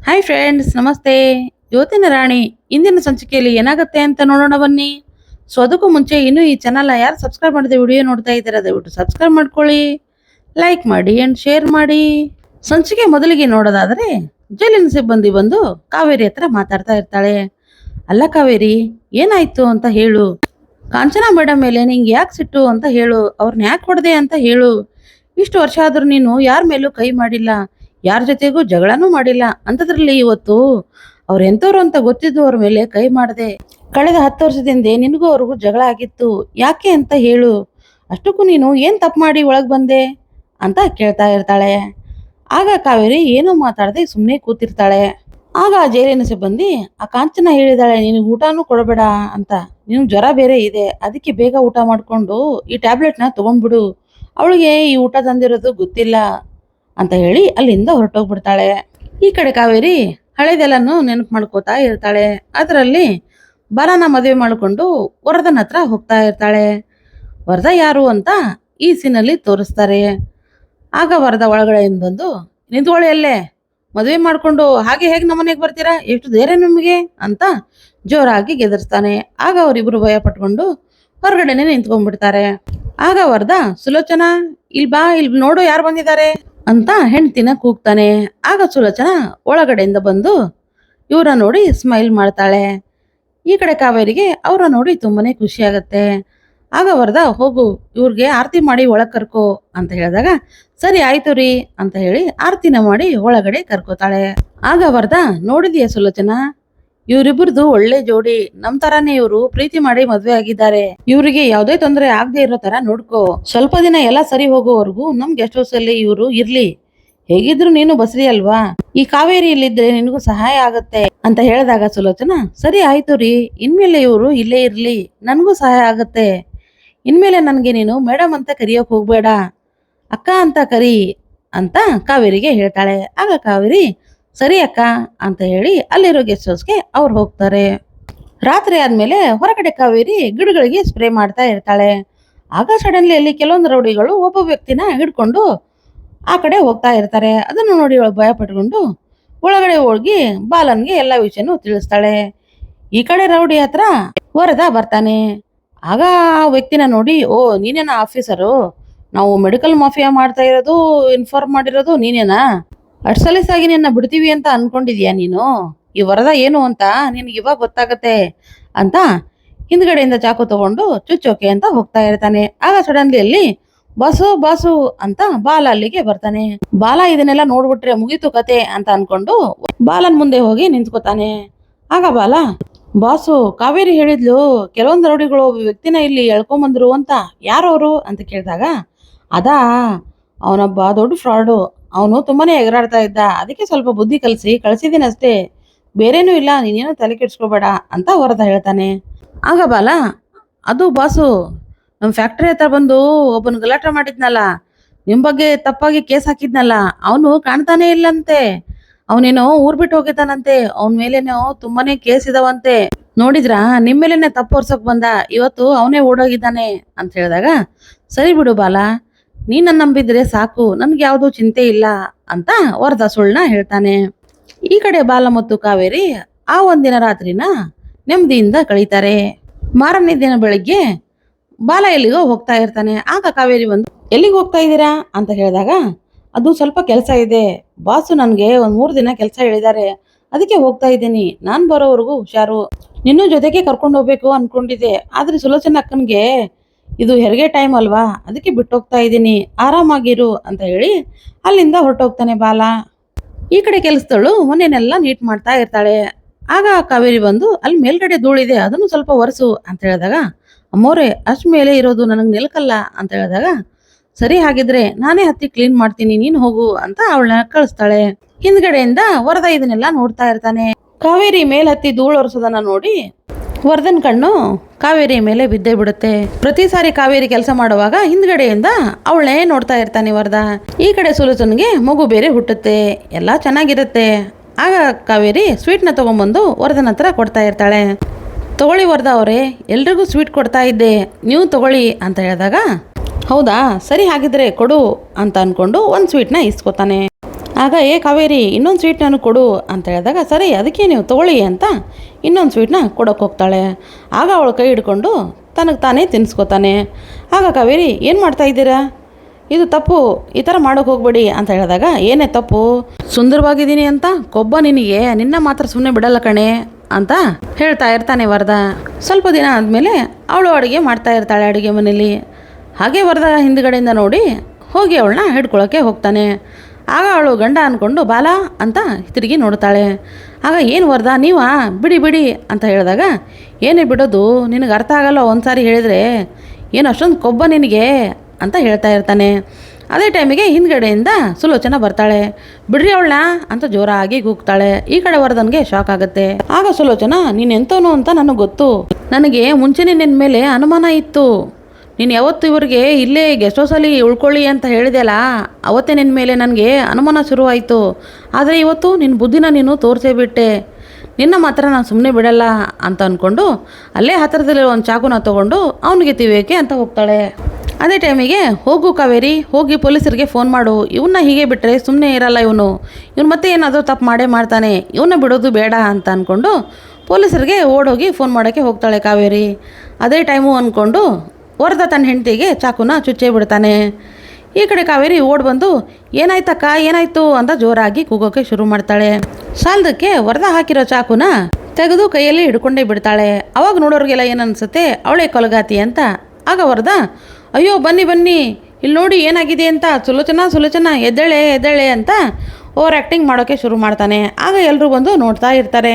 Hi friends, ನಮಸ್ತೆ. ಇವತ್ತಿನ ರಾಣಿ ಇಂದಿನ ಸಂಚಿಕೆಯಲ್ಲಿ ಏನಾಗುತ್ತೆ ಅಂತ ನೋಡೋಣ ಬನ್ನಿ. ಸೊ ಅದಕ್ಕೂ ಮುಂಚೆ ಇನ್ನೂ ಈ ಚಾನಲ್ ಯಾರು ಸಬ್ಸ್ಕ್ರೈಬ್ ಮಾಡಿದೆ ವಿಡಿಯೋ ನೋಡ್ತಾ ಇದ್ದೀರಾ, ದಯವಿಟ್ಟು ಸಬ್ಸ್ಕ್ರೈಬ್ ಮಾಡ್ಕೊಳ್ಳಿ, ಲೈಕ್ ಮಾಡಿ ಅಂಡ್ ಶೇರ್ ಮಾಡಿ. ಸಂಚಿಕೆ ಮೊದಲಿಗೆ ನೋಡೋದಾದ್ರೆ, ಜೈಲಿನ ಸಿಬ್ಬಂದಿ ಬಂದು ಕಾವೇರಿ ಹತ್ರ ಮಾತಾಡ್ತಾ ಇರ್ತಾಳೆ. ಅಲ್ಲ ಕಾವೇರಿ, ಏನಾಯ್ತು ಅಂತ ಹೇಳು. ಕಾಂಚನಾ ಮೇಡಮ್ ಮೇಲೆ ನಿಂಗೆ ಯಾಕೆ ಸಿಟ್ಟು ಅಂತ ಹೇಳು. ಅವ್ರನ್ನ ಯಾಕೆ ಹೊಡೆದೆ ಅಂತ ಹೇಳು. ಇಷ್ಟು ವರ್ಷ ಆದ್ರೂ ನೀನು ಯಾರ ಮೇಲೂ ಕೈ ಮಾಡಿಲ್ಲ, ಯಾರ ಜೊತೆಗೂ ಜಗಳನೂ ಮಾಡಿಲ್ಲ. ಅಂಥದ್ರಲ್ಲಿ ಇವತ್ತು ಅವ್ರು ಎಂಥವ್ರು ಅಂತ ಗೊತ್ತಿದ್ದು ಅವ್ರ ಮೇಲೆ ಕೈ ಮಾಡಿದೆ. ಕಳೆದ 10 ವರ್ಷದಿಂದ ನಿನಗೂ ಅವ್ರಿಗೂ ಜಗಳ ಆಗಿತ್ತು, ಯಾಕೆ ಅಂತ ಹೇಳು. ಅಷ್ಟಕ್ಕೂ ನೀನು ಏನ್ ತಪ್ಪು ಮಾಡಿ ಒಳಗೆ ಬಂದೆ ಅಂತ ಕೇಳ್ತಾ ಇರ್ತಾಳೆ. ಆಗ ಕಾವೇರಿ ಏನೂ ಮಾತಾಡದೆ ಸುಮ್ಮನೆ ಕೂತಿರ್ತಾಳೆ. ಆಗ ಆ ಜೈಲಿನ ಸಿಬ್ಬಂದಿ ಆ ಕಾಂಚನ ಹೇಳಿದಾಳೆ, ನಿನಗೆ ಊಟನೂ ಕೊಡಬೇಡ ಅಂತ. ನಿನಗೆ ಜ್ವರ ಬೇರೆ ಇದೆ, ಅದಕ್ಕೆ ಬೇಗ ಊಟ ಮಾಡ್ಕೊಂಡು ಈ ಟ್ಯಾಬ್ಲೆಟ್ನ ತಗೊಂಡ್ಬಿಡು. ಅವಳಿಗೆ ಈ ಊಟ ತಂದಿರೋದು ಗೊತ್ತಿಲ್ಲ ಅಂತ ಹೇಳಿ ಅಲ್ಲಿಂದ ಹೊರಟೋಗ್ಬಿಡ್ತಾಳೆ. ಈ ಕಡೆ ಕಾವೇರಿ ಹಳೆದೆಲ್ಲನೂ ನೆನಪು ಮಾಡ್ಕೋತಾ ಇರ್ತಾಳೆ. ಅದರಲ್ಲಿ ಬಾಲನ ಮದುವೆ ಮಾಡಿಕೊಂಡು ವರದನ ಹತ್ರ ಹೋಗ್ತಾ ಇರ್ತಾಳೆ. ವರದ ಯಾರು ಅಂತ ಈ ಸೀನಲ್ಲಿ ತೋರಿಸ್ತಾರೆ. ಆಗ ವರದ ಒಳಗಡೆಯಿಂದ ಬಂದು, ನಿಂತ್ಕೊಳ್ಳಿ ಅಲ್ಲೇ, ಮದುವೆ ಮಾಡ್ಕೊಂಡು ಹಾಗೆ ಹೇಗೆ ನಮ್ಮನೆಗೆ ಬರ್ತೀರಾ, ಎಷ್ಟು ಧೈರ್ಯ ನಿಮಗೆ ಅಂತ ಜೋರಾಗಿ ಗೆದರ್ಸ್ತಾನೆ. ಆಗ ಅವರಿಬ್ರು ಭಯ ಪಟ್ಕೊಂಡು ಹೊರಗಡೆನೆ ನಿಂತ್ಕೊಂಡ್ಬಿಡ್ತಾರೆ. ಆಗ ವರದ, ಸುಲೋಚನಾ ಇಲ್ಲಿ ಬಾ, ಇಲ್ಲಿ ನೋಡು ಯಾರು ಬಂದಿದ್ದಾರೆ ಅಂತ ಹೆಂಡ್ತಿನ ಕೂಗ್ತಾನೆ. ಆಗ ಸುಲೋಚನಾ ಒಳಗಡೆಯಿಂದ ಬಂದು ಇವರ ನೋಡಿ ಸ್ಮೈಲ್ ಮಾಡ್ತಾಳೆ. ಈ ಕಡೆ ಕಾವೇರಿಗೆ ಅವರ ನೋಡಿ ತುಂಬಾನೇ ಖುಷಿ ಆಗತ್ತೆ. ಆಗ ವರದ, ಹೋಗು ಇವ್ರಿಗೆ ಆರತಿ ಮಾಡಿ ಒಳಗ್ ಕರ್ಕೋ ಅಂತ ಹೇಳಿದಾಗ, ಸರಿ ಆಯ್ತು ರೀ ಅಂತ ಹೇಳಿ ಆರತಿನ ಮಾಡಿ ಒಳಗಡೆ ಕರ್ಕೋತಾಳೆ. ಆಗ ವರದ, ನೋಡಿದ್ಯಾ ಸುಲೋಚನಾ, ಇವರಿಬ್ಬರದು ಒಳ್ಳೆ ಜೋಡಿ, ನಮ್ ತರಾನೇ ಇವರು ಪ್ರೀತಿ ಮಾಡಿ ಮದ್ವೆ ಆಗಿದ್ದಾರೆ. ಇವರಿಗೆ ಯಾವುದೇ ತೊಂದರೆ ಆಗದೆ ಇರೋ ತರ ನೋಡ್ಕೋ. ಸ್ವಲ್ಪ ದಿನ ಎಲ್ಲ ಸರಿ ಹೋಗೋವರೆಗೂ ನಮ್ ಗೆಸ್ಟ್ ಹೌಸ್ ಅಲ್ಲಿ ಇವರು ಇರ್ಲಿ. ಹೇಗಿದ್ರು ನೀನು ಬಸ್ರಿ ಅಲ್ವಾ, ಈ ಕಾವೇರಿ ಇಲ್ಲಿದ್ರೆ ನಿನಗೂ ಸಹಾಯ ಆಗತ್ತೆ ಅಂತ ಹೇಳಿದಾಗ ಸುಲೋಚನಾ, ಸರಿ ಆಯ್ತು ರೀ, ಇನ್ಮೇಲೆ ಇವರು ಇಲ್ಲೇ ಇರ್ಲಿ, ನನ್ಗೂ ಸಹಾಯ ಆಗತ್ತೆ. ಇನ್ಮೇಲೆ ನನ್ಗೆ ನೀನು ಮೇಡಮ್ ಅಂತ ಕರಿಯೋಕ್ ಹೋಗ್ಬೇಡ, ಅಕ್ಕ ಅಂತ ಕರಿ ಅಂತ ಕಾವೇರಿಗೆ ಹೇಳ್ತಾಳೆ. ಆಗ ಕಾವೇರಿ, ಸರಿ ಅಕ್ಕ ಅಂತ ಹೇಳಿ ಅಲ್ಲಿರೋ ಗೆಸ್ಟ್ ಹೌಸ್ಗೆ ಅವ್ರು ಹೋಗ್ತಾರೆ. ರಾತ್ರಿ ಆದ್ಮೇಲೆ ಹೊರಗಡೆ ಕಾವೇರಿ ಗಿಡಗಳಿಗೆ ಸ್ಪ್ರೇ ಮಾಡ್ತಾ ಇರ್ತಾಳೆ. ಆಗ ಸಡನ್ಲಿ ಅಲ್ಲಿ ಕೆಲವೊಂದು ರೌಡಿಗಳು ಒಬ್ಬ ವ್ಯಕ್ತಿನ ಹಿಡ್ಕೊಂಡು ಆ ಕಡೆ ಹೋಗ್ತಾ ಇರ್ತಾರೆ. ಅದನ್ನು ನೋಡಿ ಅವಳು ಭಯ ಪಟ್ಕೊಂಡು ಒಳಗಡೆ ಹೋಗಿ ಬಾಲನ್ಗೆ ಎಲ್ಲ ವಿಷಯನೂ ತಿಳಿಸ್ತಾಳೆ. ಈ ಕಡೆ ರೌಡಿ ಹತ್ರ ವರದ ಬರ್ತಾನೆ. ಆಗ ಆ ವ್ಯಕ್ತಿನ ನೋಡಿ, ಓ ನೀನೇನಾ ಆಫೀಸರು, ನಾವು ಮೆಡಿಕಲ್ ಮಾಫಿಯಾ ಮಾಡ್ತಾ ಇರೋದು ಇನ್ಫಾರ್ಮ್ ಮಾಡಿರೋದು ನೀನೇನಾ, ಅಷ್ಟು ಸಲೀಸಾಗಿ ನಿನ್ನ ಬಿಡ್ತೀವಿ ಅಂತ ಅನ್ಕೊಂಡಿದ್ಯಾ ನೀನು, ಈ ವರದ ಏನು ಅಂತ ನಿನ್ಗೆ ಇವಾಗ ಗೊತ್ತಾಗತ್ತೆ ಅಂತ ಹಿಂದ್ಗಡೆಯಿಂದ ಚಾಕು ತಗೊಂಡು ಚುಚ್ಚೋಕೆ ಅಂತ ಹೋಗ್ತಾ ಇರ್ತಾನೆ. ಆಗ ಸಡನ್ಲಿ ಅಲ್ಲಿ ಬಾಸು ಬಾಸು ಅಂತ ಬಾಲ ಅಲ್ಲಿಗೆ ಬರ್ತಾನೆ. ಬಾಲ ಇದನ್ನೆಲ್ಲ ನೋಡ್ಬಿಟ್ರೆ ಮುಗೀತು ಕತೆ ಅಂತ ಅನ್ಕೊಂಡು ಬಾಲನ್ ಮುಂದೆ ಹೋಗಿ ನಿಂತ್ಕೋತಾನೆ. ಆಗ ಬಾಲ, ಬಾಸು ಕಾವೇರಿ ಹೇಳಿದ್ಲು ಕೆಲವೊಂದು ರೌಡಿಗಳು ಒಬ್ಬ ವ್ಯಕ್ತಿನ ಇಲ್ಲಿ ಎಳ್ಕೊಂಬಂದ್ರು ಅಂತ, ಯಾರವರು ಅಂತ ಕೇಳಿದಾಗ, ಅದಾ ಅವನೊಬ್ಬ ದೊಡ್ಡ ಫ್ರಾಡು, ಅವನು ತುಂಬಾನೇ ಎಗರಾಡ್ತಾ ಇದ್ದ, ಅದಕ್ಕೆ ಸ್ವಲ್ಪ ಬುದ್ಧಿ ಕಳಿಸಿದೀನಿ ಅಷ್ಟೇ, ಬೇರೇನೂ ಇಲ್ಲ, ನೀನೇನು ತಲೆ ಕೆಡ್ಸ್ಕೋಬೇಡ ಅಂತ ವರದ ಹೇಳ್ತಾನೆ. ಆಗ ಬಾಲ, ಅದು ಬಾಸು, ನಮ್ಮ ಫ್ಯಾಕ್ಟ್ರಿ ಹತ್ರ ಬಂದು ಒಬ್ಬನ ಗಲಾಟೆ ಮಾಡಿದ್ನಲ್ಲ, ನಿಮ್ ಬಗ್ಗೆ ತಪ್ಪಾಗಿ ಕೇಸ್ ಹಾಕಿದ್ನಲ್ಲ, ಅವನು ಕಾಣ್ತಾನೆ ಇಲ್ಲಂತೆ, ಅವನೇನೋ ಊರ್ ಬಿಟ್ಟು ಹೋಗಿದ್ದಾನಂತೆ, ಅವನ ಮೇಲೇನೋ ತುಂಬಾನೇ ಕೇಸ್ ಇದಾವಂತೆ, ನೋಡಿದ್ರಾ ನಿಮ್ ಮೇಲೇನೆ ತಪ್ಪು ಹೊರ್ಸಕ್ ಬಂದ, ಇವತ್ತು ಅವನೇ ಓಡೋಗಿದ್ದಾನೆ ಅಂತ ಹೇಳಿದಾಗ, ಸರಿ ಬಿಡು ಬಾಲ, ನೀನ್ ನಂಬಿದ್ರೆ ಸಾಕು, ನನ್ಗೆ ಯಾವ್ದು ಚಿಂತೆ ಇಲ್ಲ ಅಂತ ವರದ ಸುಳ್ಳ ಹೇಳ್ತಾನೆ. ಈ ಕಡೆ ಬಾಲ ಮತ್ತು ಕಾವೇರಿ ಆ ಒಂದಿನ ರಾತ್ರಿನ ನೆಮ್ಮದಿಯಿಂದ ಕಳೀತಾರೆ. ಮಾರನೇ ದಿನ ಬೆಳಿಗ್ಗೆ ಬಾಲ ಎಲ್ಲಿಗೋ ಹೋಗ್ತಾ ಇರ್ತಾನೆ. ಆಗ ಕಾವೇರಿ ಬಂದು, ಎಲ್ಲಿಗೆ ಹೋಗ್ತಾ ಇದ್ದೀರಾ ಅಂತ ಹೇಳಿದಾಗ, ಅದು ಸ್ವಲ್ಪ ಕೆಲಸ ಇದೆ ಬಾಸು, ನನ್ಗೆ 3 ದಿನ ಕೆಲಸ ಹೇಳಿದ್ದಾರೆ, ಅದಕ್ಕೆ ಹೋಗ್ತಾ ಇದ್ದೀನಿ, ನಾನ್ ಬರೋವರೆಗೂ ಹುಷಾರು, ನಿನ್ನೂ ಜೊತೆಗೆ ಕರ್ಕೊಂಡು ಹೋಗ್ಬೇಕು ಅನ್ಕೊಂಡಿದ್ದೆ, ಆದ್ರೆ ಸುಲೋಚನ ಅಕ್ಕನ್ಗೆ ಇದು ಹೆರಿಗೆ ಟೈಮ್ ಅಲ್ವಾ, ಅದಕ್ಕೆ ಬಿಟ್ಟೋಗ್ತಾ ಇದ್ದೀನಿ, ಆರಾಮಾಗಿರು ಅಂತ ಹೇಳಿ ಅಲ್ಲಿಂದ ಹೊರಟೋಗ್ತಾನೆ ಬಾಲ. ಈ ಕಡೆ ಕೆಲಸದಳು ಮನೆಯನ್ನೆಲ್ಲ ನೀಟ್ ಮಾಡ್ತಾ ಇರ್ತಾಳೆ. ಆಗ ಕಾವೇರಿ ಬಂದು, ಅಲ್ಲಿ ಮೇಲ್ಗಡೆ ಧೂಳಿದೆ, ಅದನ್ನು ಸ್ವಲ್ಪ ಒರೆಸು ಅಂತ ಹೇಳಿದಾಗ, ಅಮ್ಮೋರೆ ಅಷ್ಟ್ ಮೇಲೆ ಇರೋದು ನನಗೆ ನಿಲ್ಕಲ್ಲ ಅಂತ ಹೇಳಿದಾಗ, ಸರಿ ಹಾಗಿದ್ರೆ ನಾನೇ ಹತ್ತಿ ಕ್ಲೀನ್ ಮಾಡ್ತೀನಿ, ನೀನು ಹೋಗು ಅಂತ ಅವಳನ್ನ ಕಳಿಸ್ತಾಳೆ. ಹಿಂದ್ಗಡೆಯಿಂದ ವರದ ಇದನ್ನೆಲ್ಲ ನೋಡ್ತಾ ಇರ್ತಾನೆ. ಕಾವೇರಿ ಮೇಲ್ ಹತ್ತಿ ಧೂಳು ಒರೆಸೋದನ್ನ ನೋಡಿ ವರ್ಧನ್ ಕಣ್ಣು ಕಾವೇರಿ ಮೇಲೆ ಬಿದ್ದೇ ಬಿಡುತ್ತೆ. ಪ್ರತಿ ಸಾರಿ ಕಾವೇರಿ ಕೆಲಸ ಮಾಡುವಾಗ ಹಿಂದ್ಗಡೆಯಿಂದ ಅವಳನ್ನೇ ನೋಡ್ತಾ ಇರ್ತಾನೆ ವರದ. ಈ ಕಡೆ ಸುಲೋಚನ್ಗೆ ಮಗು ಬೇರೆ ಹುಟ್ಟುತ್ತೆ, ಎಲ್ಲ ಚೆನ್ನಾಗಿರುತ್ತೆ. ಆಗ ಕಾವೇರಿ ಸ್ವೀಟ್ನ ತಗೊಂಡ್ಬಂದು ವರ್ಧನ್ ಹತ್ರ ಕೊಡ್ತಾ ಇರ್ತಾಳೆ. ತಗೊಳ್ಳಿ ವರ್ಧ ಅವರೇ, ಎಲ್ರಿಗೂ ಸ್ವೀಟ್ ಕೊಡ್ತಾ ಇದ್ದೆ, ನೀವು ತಗೊಳ್ಳಿ ಅಂತ ಹೇಳಿದಾಗ, ಹೌದಾ ಸರಿ ಹಾಗಿದ್ರೆ ಕೊಡು ಅಂತ ಅನ್ಕೊಂಡು ಒಂದು ಸ್ವೀಟ್ನ ಇಸ್ಕೊತಾನೆ. ಆಗ ಕಾವೇರಿ ಇನ್ನೊಂದು ಸ್ವೀಟ್ ನನಗೆ ಕೊಡು ಅಂತ ಹೇಳಿದಾಗ ಸರಿ ಅದಕ್ಕೆ ನೀವು ತೊಗೊಳ್ಳಿ ಅಂತ ಇನ್ನೊಂದು ಸ್ವೀಟ್ನ ಕೊಡೋಕೆ ಹೋಗ್ತಾಳೆ. ಆಗ ಅವಳು ಕೈ ಹಿಡ್ಕೊಂಡು ತನಗೆ ತಾನೇ ತಿನ್ನಿಸ್ಕೊತಾನೆ. ಆಗ ಕಾವೇರಿ ಏನು ಮಾಡ್ತಾ ಇದ್ದೀರಾ, ಇದು ತಪ್ಪು, ಈ ಥರ ಮಾಡೋಕೆ ಹೋಗ್ಬೇಡಿ ಅಂತ ಹೇಳಿದಾಗ ಏನೇ ತಪ್ಪು, ಸುಂದರವಾಗಿದ್ದೀನಿ ಅಂತ ಕೊಬ್ಬ ನಿನಗೆ, ನಿನ್ನ ಮಾತ್ರ ಸುಮ್ಮನೆ ಬಿಡಲ್ಲ ಕಣೆ ಅಂತ ಹೇಳ್ತಾ ಇರ್ತಾನೆ ವರದ. ಸ್ವಲ್ಪ ದಿನ ಆದಮೇಲೆ ಅವಳು ಅಡುಗೆ ಮಾಡ್ತಾ ಇರ್ತಾಳೆ ಅಡುಗೆ ಮನೇಲಿ. ಹಾಗೆ ವರದ ಹಿಂದ್ಗಡೆಯಿಂದ ನೋಡಿ ಹೋಗಿ ಅವಳನ್ನ ಹಿಡ್ಕೊಳ್ಳೋಕ್ಕೆ ಹೋಗ್ತಾನೆ. ಆಗ ಅವಳು ಗಂಡ ಅಂದ್ಕೊಂಡು ಬಾಲ ಅಂತ ತಿರುಗಿ ನೋಡ್ತಾಳೆ. ಆಗ ಏನು ವರದ ನೀವಾ, ಬಿಡಿ ಬಿಡಿ ಅಂತ ಹೇಳಿದಾಗ ಏನೇ ಬಿಡೋದು, ನಿನಗೆ ಅರ್ಥ ಆಗಲ್ಲ, ಒಂದು ಸಾರಿ ಹೇಳಿದರೆ ಏನು ಅಷ್ಟೊಂದು ಕೊಬ್ಬ ನಿನಗೆ ಅಂತ ಹೇಳ್ತಾ ಇರ್ತಾನೆ. ಅದೇ ಟೈಮಿಗೆ ಹಿಂದ್ಗಡೆಯಿಂದ ಸುಲೋಚನಾ ಬರ್ತಾಳೆ. ಬಿಡ್ರಿ ಅವಳನ್ನ ಅಂತ ಜೋರಾಗಿ ಕೂಗ್ತಾಳೆ. ಈ ಕಡೆ ವರದನ್ಗೆ ಶಾಕ್ ಆಗುತ್ತೆ. ಆಗ ಸುಲೋಚನಾ ನೀನು ಎಂತವನು ಅಂತ ನನಗೆ ಗೊತ್ತು, ನನಗೆ ಮುಂಚೆನೇ ನಿನ್ನ ಮೇಲೆ ಅನುಮಾನ ಇತ್ತು, ನೀನು ಯಾವತ್ತು ಇವ್ರಿಗೆ ಇಲ್ಲೇ ಗೆಸ್ಟ್ ಹೌಸಲ್ಲಿ ಉಳ್ಕೊಳ್ಳಿ ಅಂತ ಹೇಳಿದೆಯಲ್ಲ, ಅವತ್ತೇ ನಿನ್ನ ಮೇಲೆ ನನಗೆ ಅನುಮಾನ ಶುರುವಾಯಿತು. ಆದರೆ ಇವತ್ತು ನಿನ್ನ ಬುದ್ಧಿನ ನೀನು ತೋರಿಸೇ ಬಿಟ್ಟೆ, ನಿನ್ನ ಮಾತ್ರ ನಾನು ಸುಮ್ಮನೆ ಬಿಡಲ್ಲ ಅಂತ ಅಂದ್ಕೊಂಡು ಅಲ್ಲೇ ಹತ್ತಿರದಲ್ಲಿರೋ ಒಂದು ಚಾಕುನ ತೊಗೊಂಡು ಅವನಿಗೆ ತಿವಿಯೋಕ್ಕೆ ಅಂತ ಹೋಗ್ತಾಳೆ. ಅದೇ ಟೈಮಿಗೆ ಹೋಗು ಕಾವೇರಿ, ಹೋಗಿ ಪೊಲೀಸರಿಗೆ ಫೋನ್ ಮಾಡು, ಇವನ್ನ ಹೀಗೆ ಬಿಟ್ಟರೆ ಸುಮ್ಮನೆ ಇರಲ್ಲ, ಇವನು ಮತ್ತೆ ಏನಾದರೂ ತಪ್ಪು ಮಾಡೇ ಮಾಡ್ತಾನೆ, ಇವನ್ನ ಬಿಡೋದು ಬೇಡ ಅಂತ ಅಂದ್ಕೊಂಡು ಪೊಲೀಸರಿಗೆ ಓಡೋಗಿ ಫೋನ್ ಮಾಡೋಕ್ಕೆ ಹೋಗ್ತಾಳೆ ಕಾವೇರಿ. ಅದೇ ಟೈಮು ಅಂದ್ಕೊಂಡು ವರದ ತನ್ನ ಹೆಂಡತಿಗೆ ಚಾಕುನ ಚುಚ್ಚೇ ಬಿಡ್ತಾನೆ. ಈ ಕಡೆ ಕಾವೇರಿ ಓಡ್ ಬಂದು ಏನಾಯ್ತಕ್ಕ ಏನಾಯ್ತು ಅಂತ ಜೋರಾಗಿ ಕೂಗೋಕೆ ಶುರು ಮಾಡ್ತಾಳೆ. ಸಾಲದಕ್ಕೆ ವರದ ಹಾಕಿರೋ ಚಾಕುನ ತೆಗೆದು ಕೈಯಲ್ಲಿ ಹಿಡ್ಕೊಂಡೇ ಬಿಡ್ತಾಳೆ. ಅವಾಗ ನೋಡೋರಿಗೆಲ್ಲ ಏನನ್ಸುತ್ತೆ ಅವಳೇ ಕೊಲಗಾತಿ ಅಂತ. ಆಗ ವರದ ಅಯ್ಯೋ ಬನ್ನಿ ಬನ್ನಿ ಇಲ್ಲಿ ನೋಡಿ ಏನಾಗಿದೆ ಅಂತ, ಸುಲೋಚನಾ ಎದ್ದೇಳೆ ಅಂತ ಓವರ್ ಆ್ಯಕ್ಟಿಂಗ್ ಮಾಡೋಕ್ಕೆ ಶುರು ಮಾಡ್ತಾನೆ. ಆಗ ಎಲ್ಲರೂ ಬಂದು ನೋಡ್ತಾ ಇರ್ತಾರೆ.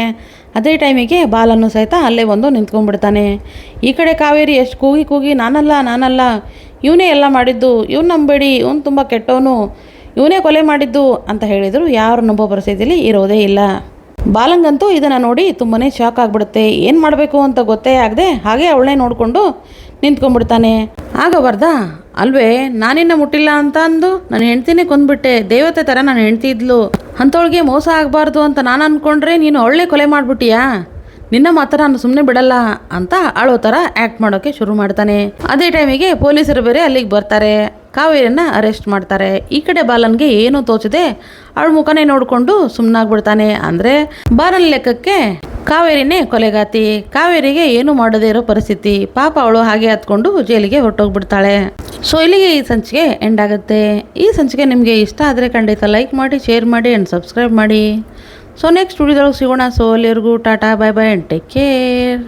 ಅದೇ ಟೈಮಿಗೆ ಬಾಲನ್ನು ಸಹಿತ ಅಲ್ಲೇ ಬಂದು ನಿಂತ್ಕೊಂಡ್ಬಿಡ್ತಾನೆ. ಈ ಕಡೆ ಕಾವೇರಿ ಎಷ್ಟು ಕೂಗಿ ನಾನಲ್ಲ ಇವನೇ ಎಲ್ಲ ಮಾಡಿದ್ದು, ಇವ್ನು ನಂಬೇಡಿ, ಇವನು ತುಂಬ ಕೆಟ್ಟವನು, ಇವನೇ ಕೊಲೆ ಮಾಡಿದ್ದು ಅಂತ ಹೇಳಿದರು ಯಾರು ನಂಬೋ ಪರಿಸ್ಥಿತಿಯಲ್ಲಿ ಇರೋದೇ ಇಲ್ಲ. ಬಾಲಂಗಂತೂ ಇದನ್ನು ನೋಡಿ ತುಂಬಾ ಶಾಕ್ ಆಗಿಬಿಡುತ್ತೆ. ಏನು ಮಾಡಬೇಕು ಅಂತ ಗೊತ್ತೇ ಆಗದೆ ಹಾಗೆ ಅವಳನ್ನೇ ನೋಡಿಕೊಂಡು ನಿಂತ್ಕೊಂಡ್ಬಿಡ್ತಾನೆ. ಆಗ ವರದ ಅಲ್ವೇ ನಾನಿನ್ನ ಮುಟ್ಟಿಲ್ಲ ಅಂತ ಅಂದು ನನ್ನ ಹೆಂಡ್ತಿನೇ ಕೊಂದ್ಬಿಟ್ಟೆ, ದೇವತೆ ಥರ ನನ್ನ ಹೆಂಡ್ತಿ ಇದ್ಲು, ಅಂಥವಳಿಗೆ ಮೋಸ ಆಗಬಾರ್ದು ಅಂತ ನಾನು ಅಂದ್ಕೊಂಡ್ರೆ ನೀನು ಅವಳೇ ಕೊಲೆ ಮಾಡಿಬಿಟ್ಟಿಯಾ, ನಿನ್ನ ಮಾತ್ರ ನಾನು ಸುಮ್ಮನೆ ಬಿಡಲ್ಲ ಅಂತ ಅಳೋ ಥರ ಆ್ಯಕ್ಟ್ ಮಾಡೋಕ್ಕೆ ಶುರು ಮಾಡ್ತಾನೆ. ಅದೇ ಟೈಮಿಗೆ ಪೊಲೀಸರು ಬೇರೆ ಅಲ್ಲಿಗೆ ಬರ್ತಾರೆ. ಕಾವೇರಿನ ಅರೆಸ್ಟ್ ಮಾಡ್ತಾರೆ. ಈ ಕಡೆ ಬಾಲನ್ಗೆ ಏನೂ ತೋಚದೆ ಅವಳ ಮುಖನೇ ನೋಡಿಕೊಂಡು ಸುಮ್ಮನಾಗ್ಬಿಡ್ತಾನೆ. ಅಂದರೆ ಬಾಲನ್ ಲೆಕ್ಕಕ್ಕೆ ಕಾವೇರಿನೇ ಕೊಲೆಗಾತಿ, ಕಾವೇರಿಗೆ ಏನು ಮಾಡದೇ ಇರೋ ಪರಿಸ್ಥಿತಿ. ಪಾಪ ಅವಳು ಹಾಗೆ ಹತ್ಕೊಂಡು ಜೈಲಿಗೆ ಹೊರಟೋಗ್ಬಿಡ್ತಾಳೆ. ಸೊ ಇಲ್ಲಿಗೆ ಈ ಸಂಚಿಕೆ ಎಂಡ್ ಆಗುತ್ತೆ. ಈ ಸಂಚಿಕೆ ನಿಮಗೆ ಇಷ್ಟ ಆದರೆ ಖಂಡಿತ ಲೈಕ್ ಮಾಡಿ, ಶೇರ್ ಮಾಡಿ ಆ್ಯಂಡ್ ಸಬ್ಸ್ಕ್ರೈಬ್ ಮಾಡಿ. ಸೊ ನೆಕ್ಸ್ಟ್ ವಿಡಿಯೋದೊಳಗೆ ಸಿಗೋಣ. ಸೊ ಅಲ್ಲಿವರೆಗೂ Tata, bye bye and take care.